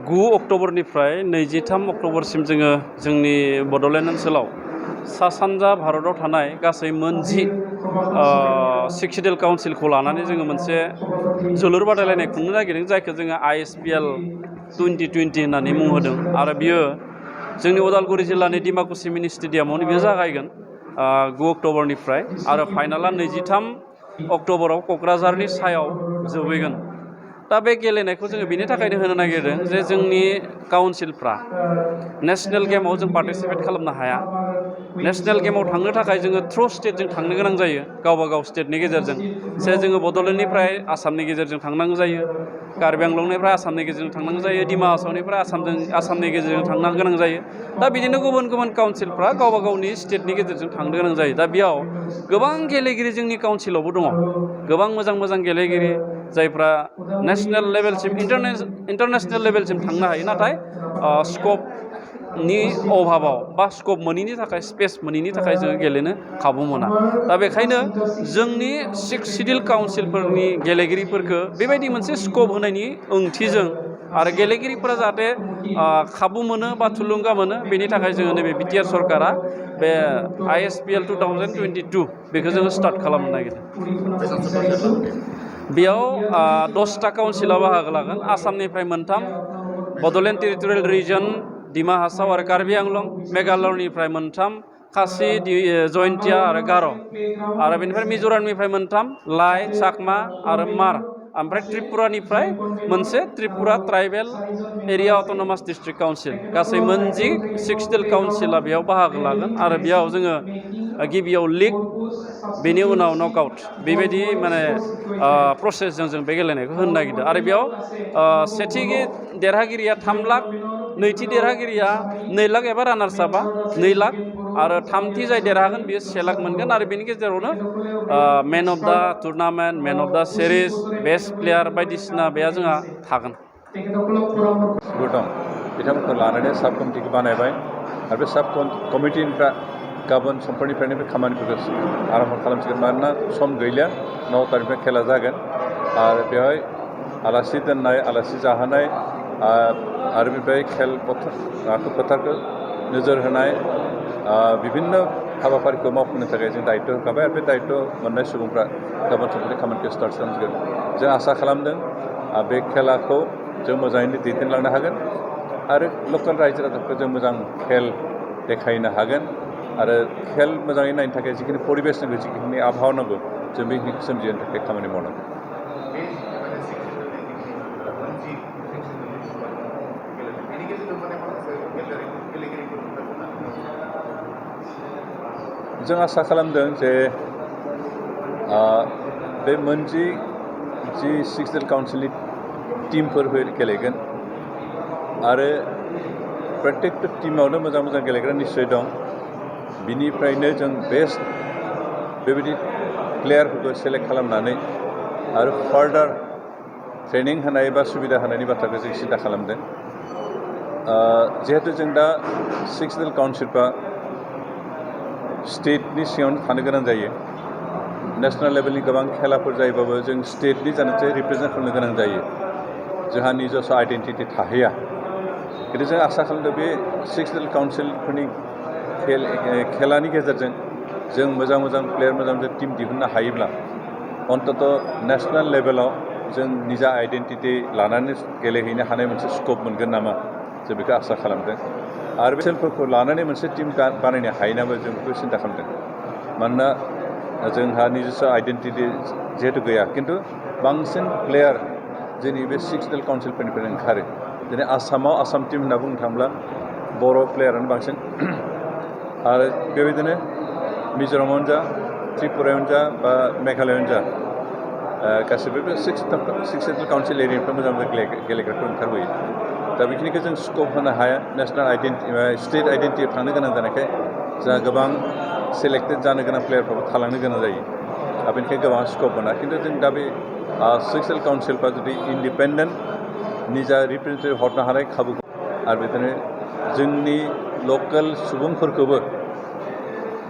9 अक्ट'बरनिफ्राय 23 अक्ट'बरसिम जोङो जोंनि बड'लेण्ड ओनसोलाव सा सानजा भारताव थानाय गासै मोन10 सिक्स काउन्सिलखौ लानानै जोङो मोनसे जोलुर बादायलायनाय खुंनो नागिरदों, जायखौ जोङो ISPL 2020 होननानै मुं होदों। आरो बियो जोंनि उदालगुरि जिल्लानि डिमाकुसि मिनि स्टेडियामावनो बियो जागायगोन 9 अक्ट'बरनिफ्राय, आरो फाइनाला 23 अक्ट'बराव क'क्राझारनि सायाव जोबहैगोन। दा बे गेलेनायखौ जोङो बेनि थाखायनो होनो नागिरदों जे जोंनि काउन्सिलफ्रा नेशनेल गेमाव जों पार्टिसिपेट खालामनो हाया। नेशनेल गेमाव थांनो थाखाय जोङो थ्रु स्टेटजों थांनो गोनां जायो, गावबा गाव स्टेटनि गेजेरजों। जोङो बड'लेण्डनिफ्राय आसामनि गेजेरजों थांनांगौ जायो, कार्बि आंलंनिफ्राय आसामनि गेजेरजों थांनांगौ जायो, डिमा हासावनिफ्राय आसामनि गेजेरजों थांनो गोनां जायो। दा बिदिनो गुबुन गुबुन काउन्सिलफ्रा गावबा गावनि स्टेटनि गेजेरजों थांनो गोनां जायो। दा बेयाव गोबां गेलेगिरि जोंनि काउन्सिलावबो दङ, गोबां मोजां मोजां गेलेगिरि जायफ्रा नेशनेल लेभेलसिम इन्टारनेशनेल लेभेलसिम थांनो हायो, नाथाय स्कपनि अभाबाव बा स्कप मोनैनि थाखाय, स्पेस मोनैनि थाखाय जोङो गेलेनो खाबु मोना। दा बेखायनो जोंनि 6 सिडिउल काउन्सिलफोरनि गेलेगिरिफोरखौ बेबायदि मोनसे स्कप होनायनि ओंथिजों आरो गेलेगिरिफोरा जाहाथे खाबु मोनो बा थुलुंगा मोनो, बेनि थाखाय जोङो नैबे बिटिआर सरकारा बे ISPL 2022 बेखौ जोङो स्टार्ट खालामनो नागिरदों। बेयाव 10टा काउन्सिलाव बाहागो लागोन। आसामनिफ्राय 3, बड'लेण्ड टेरिटरियेल रिजन, डिमा हासाव आरो कार्बि आंलं, मेघालयनिफ्राय 3, खासि, जयन्तिया आरो गार', आरो बेनिफ्राय मिज'रामनिफ्राय 3, लाइ, चाकमा आरो मार, ओमफ्राय त्रिपुरानिफ्राय मोनसे Tripura tribal area autonomous district council. गासै मोन10 सिक्सटेल काउन्सिला बेयाव बाहागो लागोन, आरो बेयाव जोङो गिबियाव लिग, बेनि उनाव नकआउट, बेबायदि माने प्रसेसजों जों बे गेलेनायखौ होनो नागिरदों। आरो बेयाव सेथि देरहागिरिया 3 लाख, नैथि देरहागिरिया 2 लाख एबा रानार्स आपआ 2 लाख, आरो थामथि जाय देरहागोन बियो 1 लाख मोनगोन। आरो बेनि गेजेरावनो man of the tournament, man of the series, best player बायदिसिना बेया जोंहा थागोन। दं बिथांमोनखौ लानानै साब कमिटिखौ बानायबाय, आरो बे साब कमिटिनिफ्राय गाबोन समफोरनिफ्रायनो बे खामानिफोरखौ आरम्भ खालामसिगोन। मानोना सम गैलिया, 9 तारिखनिफ्राय खेला जागोन, आरो बेवहाय आलासि दोननाय, आलासि जाहोनाय, आरो बेनिफ्राय खेल फोथारखौ नोजोर होनाय, बिभिन्न हाबाफारिखौ मावफुंनो थाखाय जों दायित्व होखाबाय। आरो बे दायित्व मोननाय सुबुंफ्रा गाबोन समफोरनि खामानिखौ स्टार्ट खालामसिगोन। जों आसा खालामदों बे खेलाखौ जों मोजाङैनो दैदेनलांनो हागोन, आरो लकेल रायजो राजाफोरखौ जों मोजां खेल देखायनो हागोन, आरो खेल मोजाङै नायनो थाखाय जिखिनि परिबेस नांगौ, जिखिनि आबहावा नांगौ, जों बे सोमजिहोनो थाखाय खामानि मावनांगौ। जों आसा खालामदों जे बे मोनजि सिक्सटेल काउन्सिलनि टीमफोर गेलेगोन, आरो प्रत्येकटा टीमावनो मोजां मोजां गेलेग्रा निस्सय दं। बिनिफ्रायनो जों बेस्ट बेबायदि प्लेयारफोरखौ सेलेक्ट खालामनानै आरो फार्दार ट्रेनिं होनाय बा सुबिदा होनायनि बाथ्राखौ जों सिन्था खालामदों। जिहेतु जों दा सिक्सटेल काउन्सिलफ्रा स्टेटनि सिङावनो थानो गोनां जायो, नेशनेल लेभेलनि गोबां खेलाफोर जायोबाबो जों स्टेटनि जानोसै रिप्रेजेन्ट खालामनो गोनां जायो, जोंहा निजस्व आइडेन्टिटि थाहैया। खिन्थु जों आसा खालामदों बे सिक्सटेल काउन्सिलफोरनि खेलानि गेजेरजों जों मोजां मोजां प्लेयार, मोजां मोजां टीम दिहुननो हायोब्ला अन्तत नेशनेल लेभेलाव जों निजा आइडेन्टिटि लानानै गेलेहैनो हानाय मोनसे स्कप मोनगोन नामा, जों बेखौ आसा खालामदों। आरो बे सेलफोरखौ लानानै मोनसे टीम बानायनो हायो नामा, जों बेखौ सिन्था खालामदों। मानोना जोंहा निजस्व आइडेन्टिटि जिहेतु गैया, खिन्थु बांसिन प्लेयार जोंनि बे सिक्सटेल काउन्सिलफोरनिफ्राय ओंखारो। दिनै आसामाव आसाम टीम होनना बुंनो थाङोब्ला बर' प्लेयारानो बांसिन, आरो बेबायदिनो मिज'रामावनो जा, त्रिपुरायावनो जा, बा मेघालयआवनो जा, गासैबो बे सिक्सटेल काउन्सिल एरियानिफ्राय मोजां मोजां गेलेग्राफोर ओंखारबोयो। दा बेखिनिखौ जों स्कप होनो हाया, नेशनेल स्टेट आइडेन्टिटियाव थांनो गोनां जानायखाय जोंहा गोबां सेलेक्टेड जानो गोनां प्लेयारफ्राबो थालांनो गोनां जायो, दा बेनिखायनो गोबां स्कप मोना। खिन्थु जों दा बे सिक्सटेल काउन्सिलफ्रा जुदि इन्डिपेन्डेन्ट निजा रिप्रेजेन्टेटिभ हरनो हानाय खाबु, आरो बिदिनो जोंनि लकेल सुबुंफोरखौबो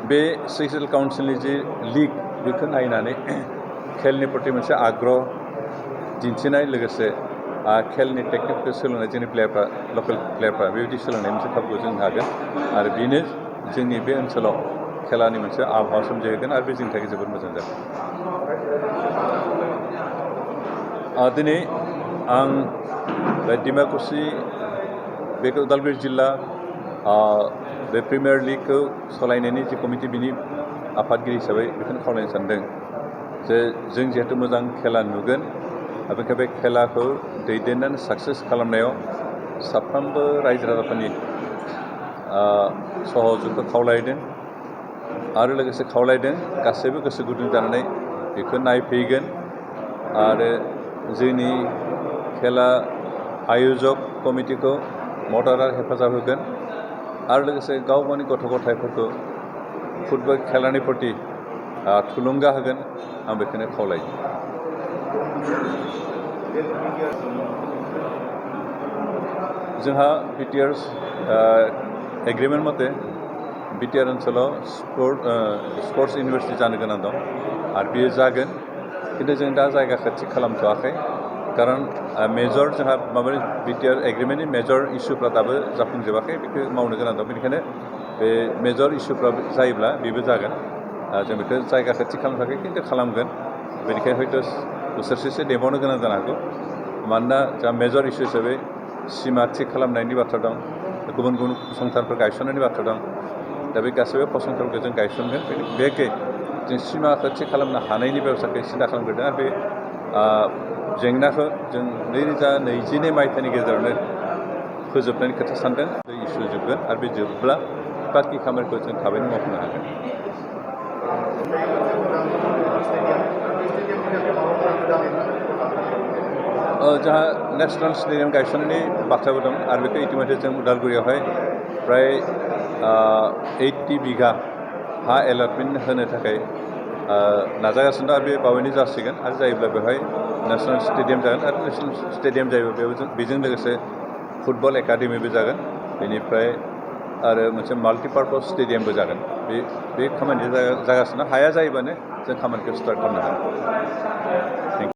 बे सिक्सटेल काउन्सिलनि जि लिग बेखौ नायनानै खेलनि प्रति मोनसे आग्रह दिन्थिनाय, लोगोसे खेलनि टेकनिकखौ सोलोंनाय जोंनि प्लेयारफ्रा लकेल प्लेयारफ्रा बेबायदि सोलोंनाय मोनसे खाबुखौ जों हागोन आरो बेनो जोंनि बे ओनसोलाव खेलानि मोनसे आबहावा सोमजिहोगोन आरो बे जोंनि थाखाय जोबोद मोजां जागोन दिनै आं बे डिमाकुसि बे उदालगुरि जिल्ला बे प्रिमियार लिगखौ सालायनायनि जि कमिटि बिनि आफादगिरि हिसाबै बेखौनो खावलायनो सानदों जे जों जिहेतु मोजां खेला नुगोन बेनिखायनो बे खेलाखौ दैदेननानै साक्सेस खालामनायाव साफ्रोमबो रायजो राजाफोरनि सहजुगखौ खावलायदों आरो लोगोसे खावलायदों गासैबो गोसो गुदुं जानानै बेखौ नायफैगोन आरो जोंनि खेला आयजक कमिटिखौ मदद आरो हेफाजाब होगोन आरो लोगोसे गाव गावनि गथ' गथायफोरखौ फुटबल खेलानि प्रति थुलुंगा होगोन आं बेखौनो खावलायो जोंहा बिटिआर एग्रिमेन्ट मथे बिटिआर ओनसोलाव स्पर्ट्स इउनिभार्सिटि जानो गोनां दं आरो बेयो जागोन खिन्थु जों दा जायगाखौ थिग खालामथ'वाखै खारन मेजर जोंहा माबानि बिटिआर एग्रिमेन्टनि मेजर इस्युफ्रा दाबो जाफुंजोबाखै बेखौ मावनो गोनां दं बेनिखायनो बे मेजर इस्युफ्रा जायोब्ला बेबो जागोन जों बेखौ जायगाखौ थिग खालामथ'वाखै खिन्थु खालामगोन बेनिखायनो हयथ' बोसोरसेसो नेबावनो गोनां जानो हागौ मानोना जोंहा मेजर इस्यु हिसाबै सिमा थिग खालामनायनि बाथ्रा दं गुबुन गुबुन फसंथानफोर गायसननायनि बाथ्रा दं दा बे गासैबो फसंथानफोरखौ जों गायसनगोन बेखै जों सिमाखौ थिग खालामनो हानायनि बेब'स्थाखौ सिन्था खालामग्रोदों आरो बे जेंनाखौ जों 2022 मायथाइनि गेजेरावनो फोजोबनायनि खोथा सानदों बे इस्यु जोबगोन आरो बे जोबब्ला बाखि खामानिखौ जों थाबैनो मावफुंनो हागोन जोंहा नेसनेल स्टेडियाम गायसननायनि बाथ्राबो दं आरो बेखौ इतिमধ্যे जों उदालगुरियावहाय प्राय 80 बिघा हा एलटमेन्ट होनो थाखाय नाजागासिनो दं आरो बे बावैनो जासिगोन आरो जायोब्ला बेवहाय नेसनेल स्टेडियाम जागोन आरो नेसनेल स्टेडियाम जायोब्ला बेजों लोगोसे फुटबल एकाडेमिबो जागोन बेनिफ्राय आरो मोनसे माल्टिपार्पस स्टेडियामबो जागोन बे खामानिया जागासिनो हाया जायोबानो जों खामानिखौ स्टार्ट खालामनो हागोन थेंक इउ